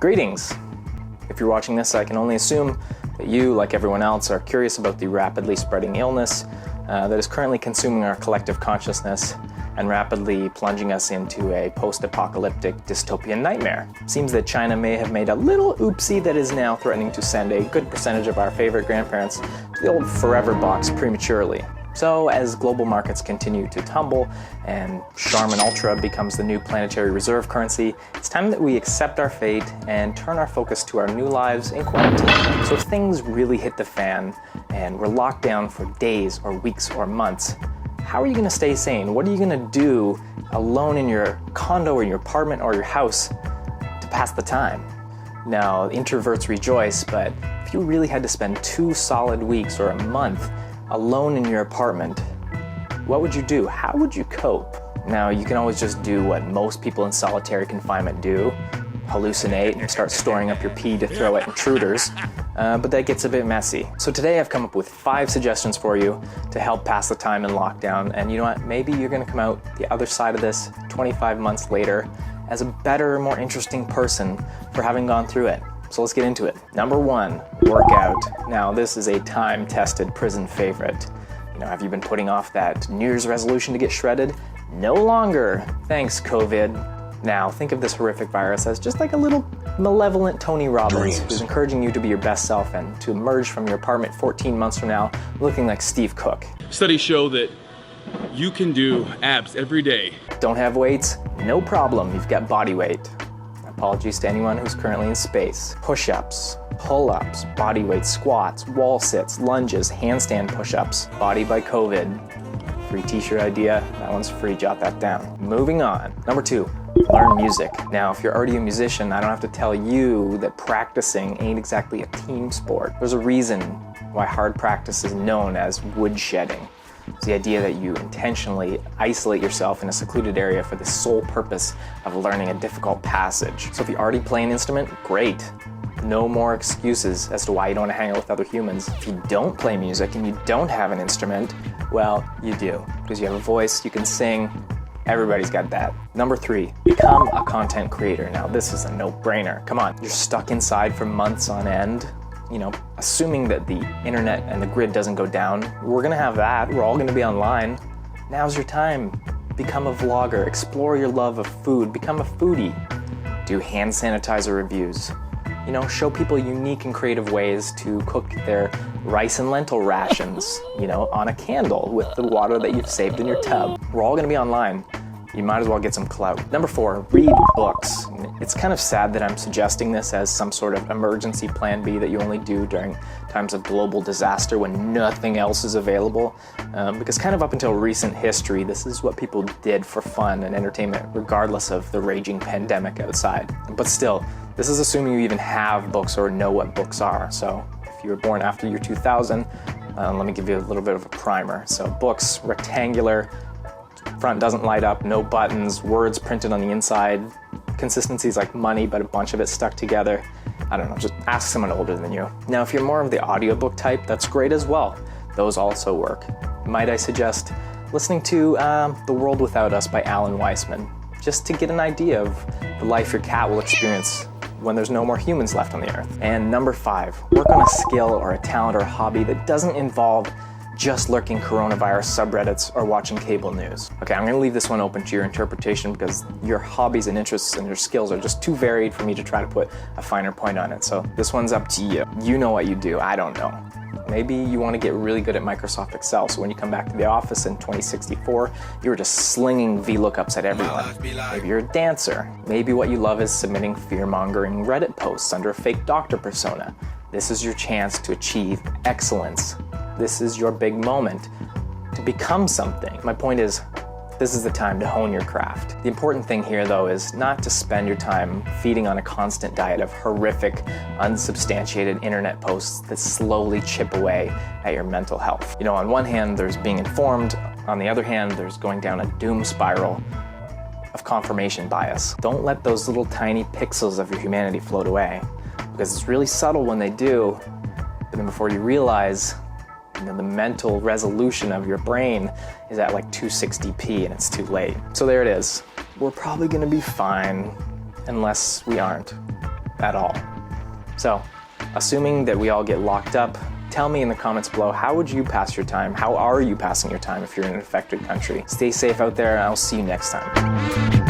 Greetings! If you're watching this, I can only assume that you, like everyone else, are curious about the rapidly spreading illness that is currently consuming our collective consciousness and rapidly plunging us into a post-apocalyptic dystopian nightmare. Seems that China may have made a little oopsie that is now threatening to send a good percentage of our favorite grandparents to the old forever box prematurely. So as global markets continue to tumble and Charmin Ultra becomes the new planetary reserve currency, it's time that we accept our fate and turn our focus to our new lives in quarantine. So if things really hit the fan and we're locked down for days or weeks or months, how are you gonna stay sane? What are you gonna do alone in your condo or your apartment or your house to pass the time? Now, introverts rejoice, but if you really had to spend 2 solid weeks or a month alone in your apartment, what would you do? How would you cope? Now, you can always just do what most people in solitary confinement do, hallucinate and start storing up your pee to throw at intruders, but that gets a bit messy. So today I've come up with 5 suggestions for you to help pass the time in lockdown, and you know what, maybe you're gonna come out the other side of this 25 months later as a better, more interesting person for having gone through it. So let's get into it. Number 1, workout. Now this is a time-tested prison favorite. You know, have you been putting off that New Year's resolution to get shredded? No longer, thanks COVID. Now think of this horrific virus as just like a little malevolent Tony Robbins who's encouraging you to be your best self and to emerge from your apartment 14 months from now looking like Steve Cook. Studies show that you can do abs every day. Don't have weights? No problem, you've got body weight. Apologies to anyone who's currently in space. Push-ups, pull-ups, bodyweight squats, wall sits, lunges, handstand push-ups. Body by COVID. Free t-shirt idea, that one's free, jot that down. Moving on. Number 2, learn music. Now, if you're already a musician, I don't have to tell you that practicing ain't exactly a team sport. There's a reason why hard practice is known as woodshedding. It's the idea that you intentionally isolate yourself in a secluded area for the sole purpose of learning a difficult passage. So if you already play an instrument, great. No more excuses as to why you don't want to hang out with other humans. If you don't play music and you don't have an instrument, well, you do. Because you have a voice, you can sing, everybody's got that. Number 3, become a content creator. Now this is a no-brainer. Come on, you're stuck inside for months on end. You know, assuming that the internet and the grid doesn't go down, we're gonna have that, we're all gonna be online. Now's your time. Become a vlogger, explore your love of food, become a foodie. Do hand sanitizer reviews. You know, show people unique and creative ways to cook their rice and lentil rations, you know, on a candle with the water that you've saved in your tub. We're all gonna be online. You might as well get some clout. Number 4, read books. It's kind of sad that I'm suggesting this as some sort of emergency plan B that you only do during times of global disaster when nothing else is available. Because kind of up until recent history, this is what people did for fun and entertainment, regardless of the raging pandemic outside. But still, this is assuming you even have books or know what books are. So if you were born after year 2000, let me give you a little bit of a primer. So books, rectangular, front doesn't light up, no buttons, words printed on the inside, consistency is like money, but a bunch of it stuck together. I don't know, just ask someone older than you. Now, if you're more of the audiobook type, that's great as well. Those also work. Might I suggest listening to The World Without Us by Alan Weisman, just to get an idea of the life your cat will experience when there's no more humans left on the earth. And number 5, work on a skill or a talent or a hobby that doesn't involve just lurking coronavirus subreddits or watching cable news. Okay, I'm gonna leave this one open to your interpretation because your hobbies and interests and your skills are just too varied for me to try to put a finer point on it. So this one's up to you. You know what you do, I don't know. Maybe you want to get really good at Microsoft Excel, so when you come back to the office in 2064, you were just slinging VLOOKUPs at everyone. Maybe you're a dancer. Maybe what you love is submitting fear-mongering Reddit posts under a fake doctor persona. This is your chance to achieve excellence. This is your big moment to become something. My point is, this is the time to hone your craft. The important thing here, though, is not to spend your time feeding on a constant diet of horrific, unsubstantiated internet posts that slowly chip away at your mental health. You know, on one hand, there's being informed. On the other hand, there's going down a doom spiral of confirmation bias. Don't let those little tiny pixels of your humanity float away, because it's really subtle when they do, but then before you realize, the mental resolution of your brain is at like 260p and it's too late. So there it is. We're probably gonna be fine unless we aren't. at all. So, assuming that we all get locked up, tell me in the comments below, how would you pass your time? How are you passing your time if you're in an affected country? Stay safe out there, and I'll see you next time.